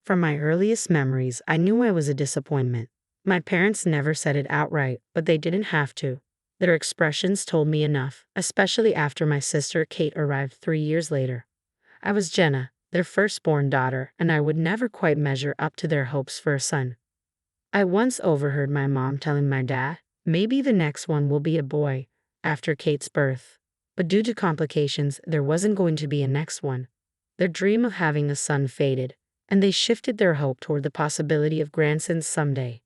From my earliest memories, I knew I was a disappointment. My parents never said it outright, but they didn't have to. Their expressions told me enough, especially after my sister Kate arrived 3 years later. I was Jenna, their firstborn daughter, and I would never quite measure up to their hopes for a son. I once overheard my mom telling my dad, maybe the next one will be a boy, after Kate's birth. But due to complications, there wasn't going to be a next one. Their dream of having a son faded, and they shifted their hope toward the possibility of grandsons someday.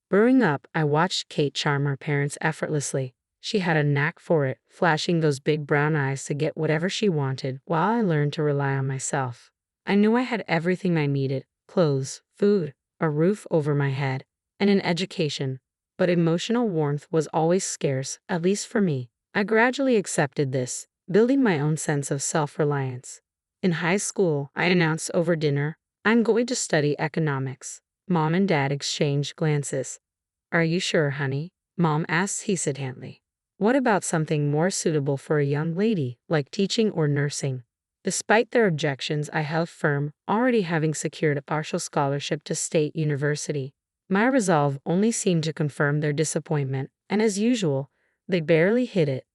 Growing up, I watched Kate charm our parents effortlessly. She had a knack for it, flashing those big brown eyes to get whatever she wanted, while I learned to rely on myself. I knew I had everything I needed: clothes, food, a roof over my head, and an education. But emotional warmth was always scarce, at least for me. I gradually accepted this, building my own sense of self-reliance. In high school, I announced over dinner, I'm going to study economics. Mom and Dad exchanged glances. Are you sure, honey? Mom asked hesitantly. What about something more suitable for a young lady, like teaching or nursing? Despite their objections, I held firm, already having secured a partial scholarship to State University. My resolve only seemed to confirm their disappointment, and as usual, they barely hid it.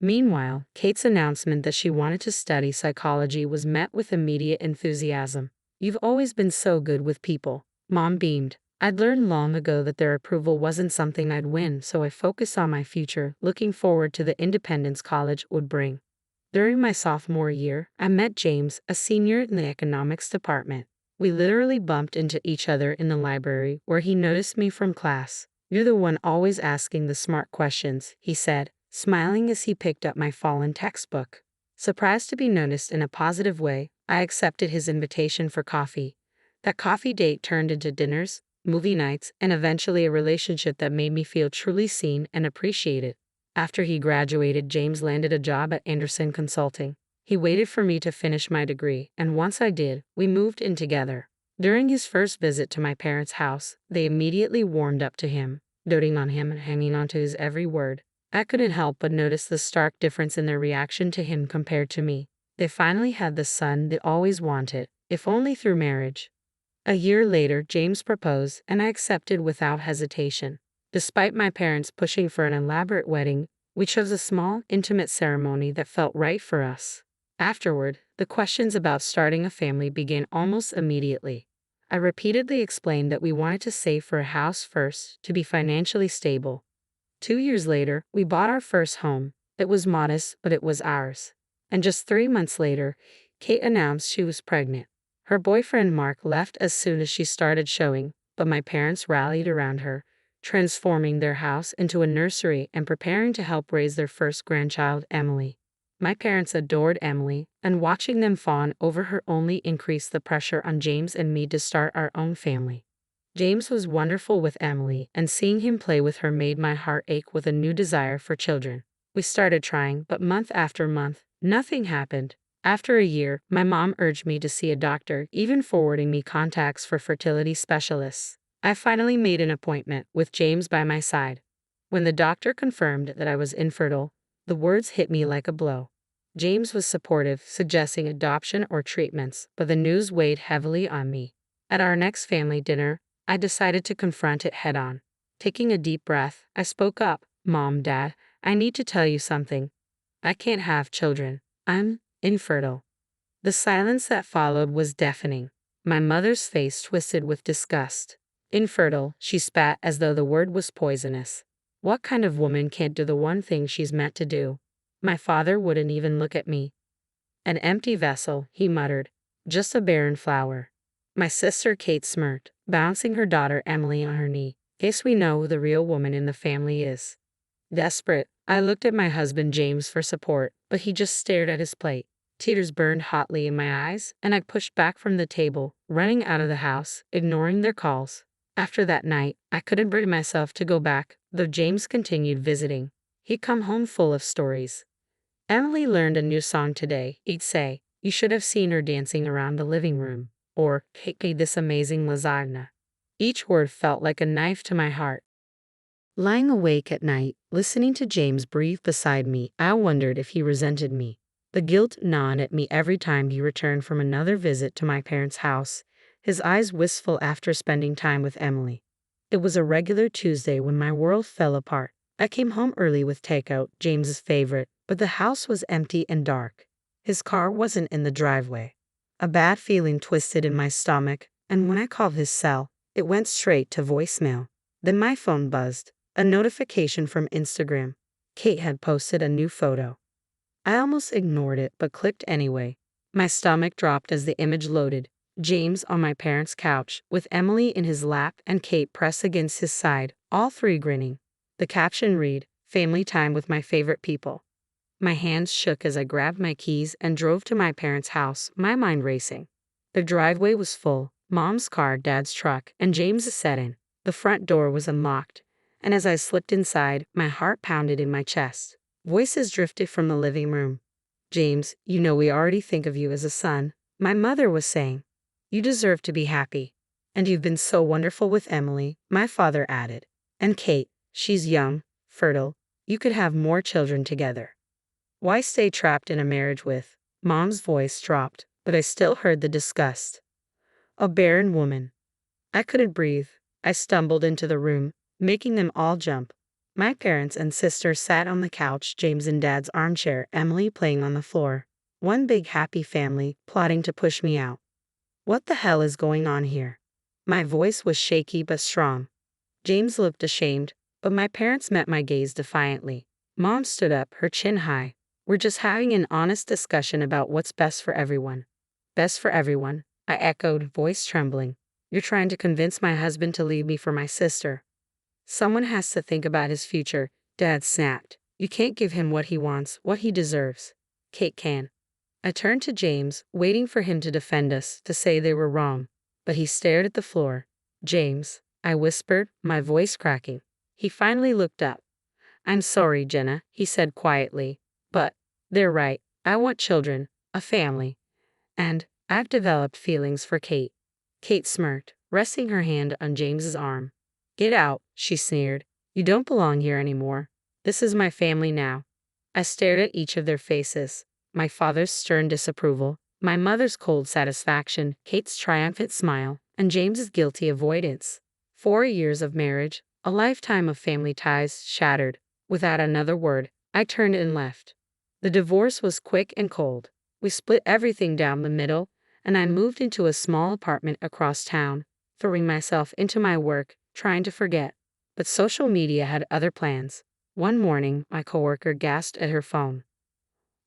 Meanwhile, Kate's announcement that she wanted to study psychology was met with immediate enthusiasm. You've always been so good with people. Mom beamed. I'd learned long ago that their approval wasn't something I'd win, so I focused on my future, looking forward to the independence college would bring. During my sophomore year, I met James, a senior in the economics department. We literally bumped into each other in the library, where he noticed me from class. You're the one always asking the smart questions, he said, smiling as he picked up my fallen textbook. Surprised to be noticed in a positive way, I accepted his invitation for coffee. That coffee date turned into dinners, movie nights, and eventually a relationship that made me feel truly seen and appreciated. After he graduated, James landed a job at Anderson Consulting. He waited for me to finish my degree, and once I did, we moved in together. During his first visit to my parents' house, they immediately warmed up to him, doting on him and hanging on to his every word. I couldn't help but notice the stark difference in their reaction to him compared to me. They finally had the son they always wanted, if only through marriage. A year later, James proposed, and I accepted without hesitation. Despite my parents pushing for an elaborate wedding, we chose a small, intimate ceremony that felt right for us. Afterward, the questions about starting a family began almost immediately. I repeatedly explained that we wanted to save for a house first, to be financially stable. 2 years later, we bought our first home. It was modest, but it was ours. And just 3 months later, Kate announced she was pregnant. Her boyfriend Mark left as soon as she started showing, but my parents rallied around her, transforming their house into a nursery and preparing to help raise their first grandchild, Emily. My parents adored Emily, and watching them fawn over her only increased the pressure on James and me to start our own family. James was wonderful with Emily, and seeing him play with her made my heart ache with a new desire for children. We started trying, but month after month, nothing happened. After a year, my mom urged me to see a doctor, even forwarding me contacts for fertility specialists. I finally made an appointment, with James by my side. When the doctor confirmed that I was infertile, the words hit me like a blow. James was supportive, suggesting adoption or treatments, but the news weighed heavily on me. At our next family dinner, I decided to confront it head-on. Taking a deep breath, I spoke up. Mom, Dad, I need to tell you something. I can't have children. I'm infertile. The silence that followed was deafening. My mother's face twisted with disgust. Infertile, she spat as though the word was poisonous. What kind of woman can't do the one thing she's meant to do? My father wouldn't even look at me. An empty vessel, he muttered. Just a barren flower. My sister Kate smirked, bouncing her daughter Emily on her knee. Guess we know who the real woman in the family is. Desperate, I looked at my husband James for support, but he just stared at his plate. Tears burned hotly in my eyes, and I pushed back from the table, running out of the house, ignoring their calls. After that night, I couldn't bring myself to go back, though James continued visiting. He'd come home full of stories. Emily learned a new song today, he'd say. You should have seen her dancing around the living room. Or, Kate made this amazing lasagna. Each word felt like a knife to my heart. Lying awake at night, listening to James breathe beside me, I wondered if he resented me. The guilt gnawed at me every time he returned from another visit to my parents' house, his eyes wistful after spending time with Emily. It was a regular Tuesday when my world fell apart. I came home early with takeout, James's favorite, but the house was empty and dark. His car wasn't in the driveway. A bad feeling twisted in my stomach, and when I called his cell, it went straight to voicemail. Then my phone buzzed. A notification from Instagram. Kate had posted a new photo. I almost ignored it but clicked anyway. My stomach dropped as the image loaded. James on my parents' couch, with Emily in his lap and Kate pressed against his side, all three grinning. The caption read, "Family time with my favorite people." My hands shook as I grabbed my keys and drove to my parents' house, my mind racing. The driveway was full, Mom's car, Dad's truck, and James's sat in. The front door was unlocked, and as I slipped inside, my heart pounded in my chest. Voices drifted from the living room. "James, you know we already think of you as a son," my mother was saying. "You deserve to be happy. And you've been so wonderful with Emily," my father added. "And Kate, she's young, fertile. You could have more children together. Why stay trapped in a marriage with—" Mom's voice dropped, but I still heard the disgust. "A barren woman." I couldn't breathe. I stumbled into the room, making them all jump. My parents and sister sat on the couch, James in Dad's armchair, Emily playing on the floor. One big happy family, plotting to push me out. What the hell is going on here? My voice was shaky but strong. James looked ashamed, but my parents met my gaze defiantly. Mom stood up, her chin high. "We're just having an honest discussion about what's best for everyone." "Best for everyone," I echoed, voice trembling. "You're trying to convince my husband to leave me for my sister." "Someone has to think about his future," Dad snapped. "You can't give him what he wants, what he deserves. Kate can." I turned to James, waiting for him to defend us, to say they were wrong. But he stared at the floor. "James," I whispered, my voice cracking. He finally looked up. "I'm sorry, Jenna," he said quietly. "But they're right. I want children, a family. And I've developed feelings for Kate." Kate smirked, resting her hand on James's arm. "Get out," she sneered. "You don't belong here anymore. This is my family now." I stared at each of their faces. My father's stern disapproval, my mother's cold satisfaction, Kate's triumphant smile, and James's guilty avoidance. 4 years of marriage, a lifetime of family ties shattered. Without another word, I turned and left. The divorce was quick and cold. We split everything down the middle, and I moved into a small apartment across town, throwing myself into my work, trying to forget. But social media had other plans. One morning, my coworker gasped at her phone.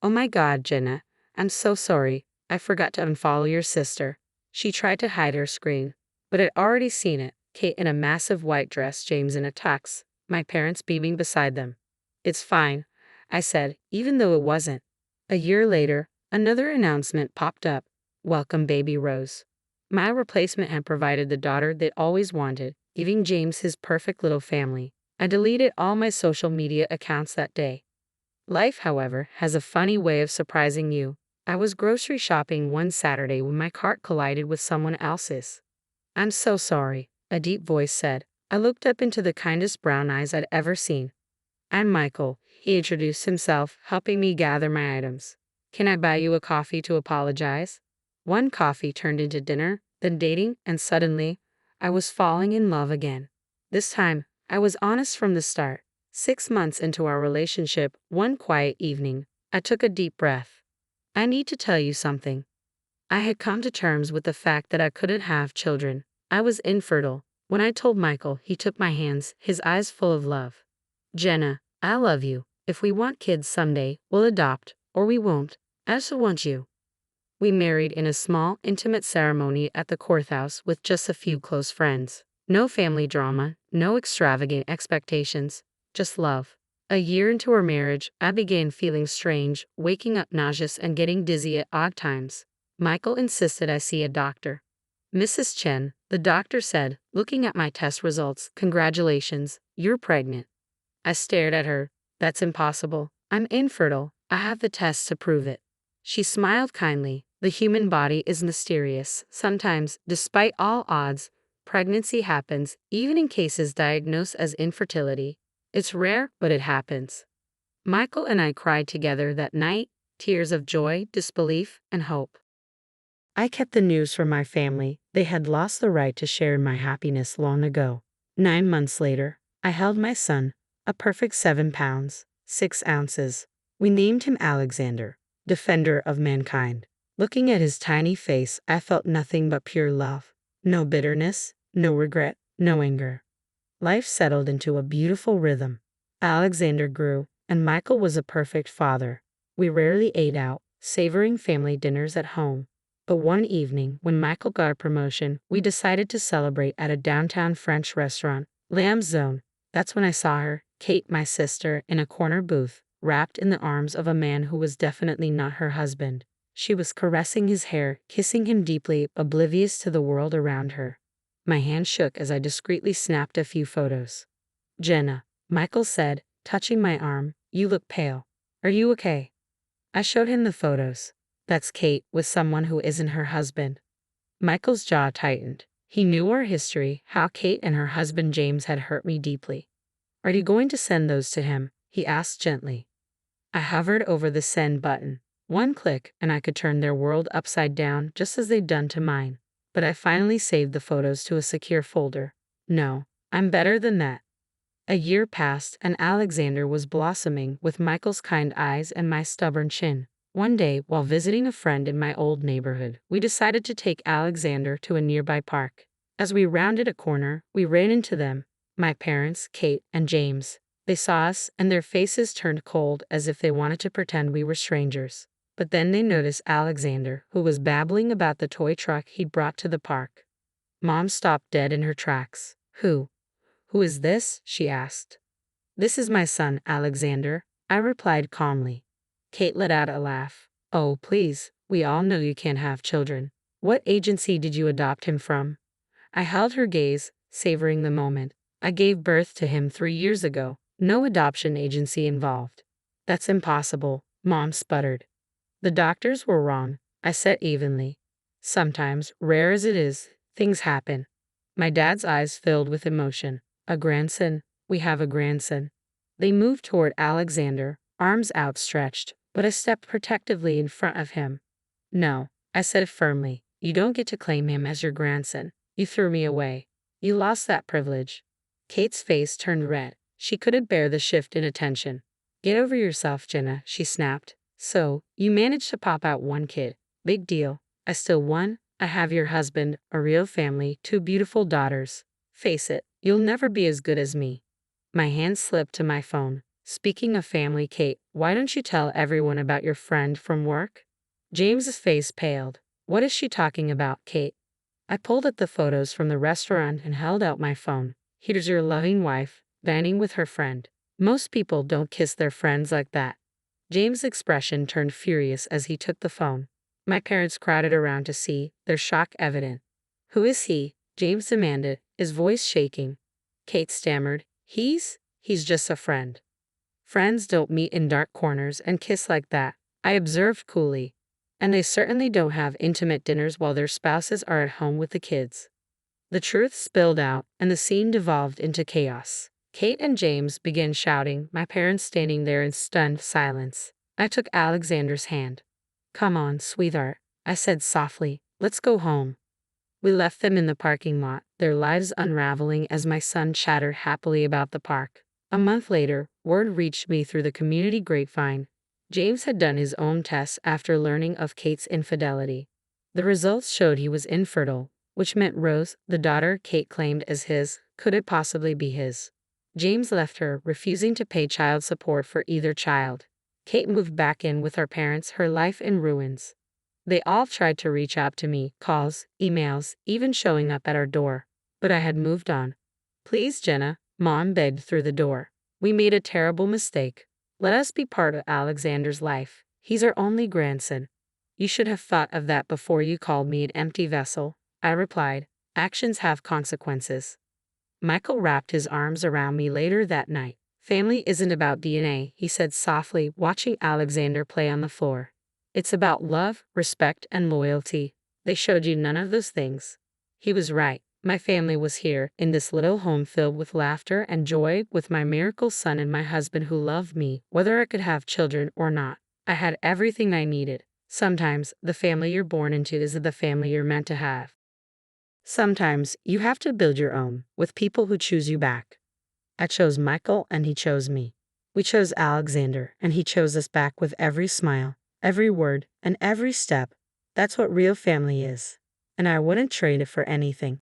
"Oh my God, Jenna, I'm so sorry. I forgot to unfollow your sister." She tried to hide her screen, but I'd already seen it. Kate in a massive white dress, James in a tux, my parents beaming beside them. "It's fine," I said, even though it wasn't. A year later, another announcement popped up. "Welcome, baby Rose." My replacement had provided the daughter they'd always wanted, giving James his perfect little family. I deleted all my social media accounts that day. Life, however, has a funny way of surprising you. I was grocery shopping one Saturday when my cart collided with someone else's. "I'm so sorry," a deep voice said. I looked up into the kindest brown eyes I'd ever seen. "I'm Michael," he introduced himself, helping me gather my items. "Can I buy you a coffee to apologize?" One coffee turned into dinner, then dating, and suddenly, I was falling in love again. This time, I was honest from the start. 6 months into our relationship, one quiet evening, I took a deep breath. "I need to tell you something." I had come to terms with the fact that I couldn't have children. I was infertile. When I told Michael, he took my hands, his eyes full of love. "Jenna, I love you. If we want kids someday, we'll adopt, or we won't. I just want you." We married in a small, intimate ceremony at the courthouse with just a few close friends. No family drama, no extravagant expectations, just love. A year into our marriage, I began feeling strange, waking up nauseous and getting dizzy at odd times. Michael insisted I see a doctor. "Mrs. Chen," the doctor said, looking at my test results, "congratulations, you're pregnant." I stared at her. "That's impossible. I'm infertile. I have the tests to prove it." She smiled kindly. "The human body is mysterious. Sometimes, despite all odds, pregnancy happens, even in cases diagnosed as infertility. It's rare, but it happens." Michael and I cried together that night, tears of joy, disbelief, and hope. I kept the news from my family. They had lost the right to share in my happiness long ago. 9 months later, I held my son, a perfect 7 pounds, 6 ounces. We named him Alexander, defender of mankind. Looking at his tiny face, I felt nothing but pure love. No bitterness, no regret, no anger. Life settled into a beautiful rhythm. Alexander grew, and Michael was a perfect father. We rarely ate out, savoring family dinners at home. But one evening, when Michael got a promotion, we decided to celebrate at a downtown French restaurant, Lamb Zone. That's when I saw her, Kate, my sister, in a corner booth, wrapped in the arms of a man who was definitely not her husband. She was caressing his hair, kissing him deeply, oblivious to the world around her. My hand shook as I discreetly snapped a few photos. "Jenna," Michael said, touching my arm, "you look pale. Are you okay?" I showed him the photos. "That's Kate with someone who isn't her husband." Michael's jaw tightened. He knew our history, how Kate and her husband James had hurt me deeply. "Are you going to send those to him?" he asked gently. I hovered over the send button. One click, and I could turn their world upside down just as they'd done to mine. But I finally saved the photos to a secure folder. No, I'm better than that. A year passed, and Alexander was blossoming with Michael's kind eyes and my stubborn chin. One day, while visiting a friend in my old neighborhood, we decided to take Alexander to a nearby park. As we rounded a corner, we ran into them, my parents, Kate, and James. They saw us, and their faces turned cold as if they wanted to pretend we were strangers. But then they noticed Alexander, who was babbling about the toy truck he'd brought to the park. Mom stopped dead in her tracks. Who is this?" she asked. "This is my son, Alexander," I replied calmly. Kate let out a laugh. "Oh, please, we all know you can't have children. What agency did you adopt him from?" I held her gaze, savoring the moment. "I gave birth to him 3 years ago. No adoption agency involved." "That's impossible," Mom sputtered. "The doctors were wrong," I said evenly. "Sometimes, rare as it is, things happen." My dad's eyes filled with emotion. "A grandson? We have a grandson." They moved toward Alexander, arms outstretched, but I stepped protectively in front of him. "No," I said firmly, "you don't get to claim him as your grandson. You threw me away. You lost that privilege." Kate's face turned red. She couldn't bear the shift in attention. "Get over yourself, Jenna," she snapped. "So, you managed to pop out one kid. Big deal. I still won. I have your husband, a real family, 2 beautiful daughters. Face it, you'll never be as good as me." My hand slipped to my phone. "Speaking of family, Kate, why don't you tell everyone about your friend from work?" James's face paled. "What is she talking about, Kate?" I pulled at the photos from the restaurant and held out my phone. "Here's your loving wife, dining with her friend. Most people don't kiss their friends like that." James' expression turned furious as he took the phone. My parents crowded around to see, their shock evident. "Who is he?" James demanded, his voice shaking. Kate stammered, He's just a friend." "Friends don't meet in dark corners and kiss like that," I observed coolly. "And they certainly don't have intimate dinners while their spouses are at home with the kids." The truth spilled out, and the scene devolved into chaos. Kate and James began shouting, my parents standing there in stunned silence. I took Alexander's hand. "Come on, sweetheart," I said softly. "Let's go home." We left them in the parking lot, their lives unraveling as my son chattered happily about the park. A month later, word reached me through the community grapevine. James had done his own tests after learning of Kate's infidelity. The results showed he was infertile, which meant Rose, the daughter Kate claimed as his, couldn't possibly be his. James left her, refusing to pay child support for either child. Kate moved back in with our parents, her life in ruins. They all tried to reach out to me, calls, emails, even showing up at our door. But I had moved on. "Please, Jenna," Mom begged through the door. "We made a terrible mistake. Let us be part of Alexander's life. He's our only grandson." "You should have thought of that before you called me an empty vessel," I replied. "Actions have consequences." Michael wrapped his arms around me later that night. "Family isn't about DNA," he said softly, watching Alexander play on the floor. "It's about love, respect, and loyalty. They showed you none of those things." He was right. My family was here, in this little home filled with laughter and joy, with my miracle son and my husband who loved me, whether I could have children or not. I had everything I needed. Sometimes the family you're born into is the family you're meant to have. Sometimes you have to build your own with people who choose you back. I chose Michael and he chose me. We chose Alexander and he chose us back with every smile, every word, and every step. That's what real family is. And I wouldn't trade it for anything.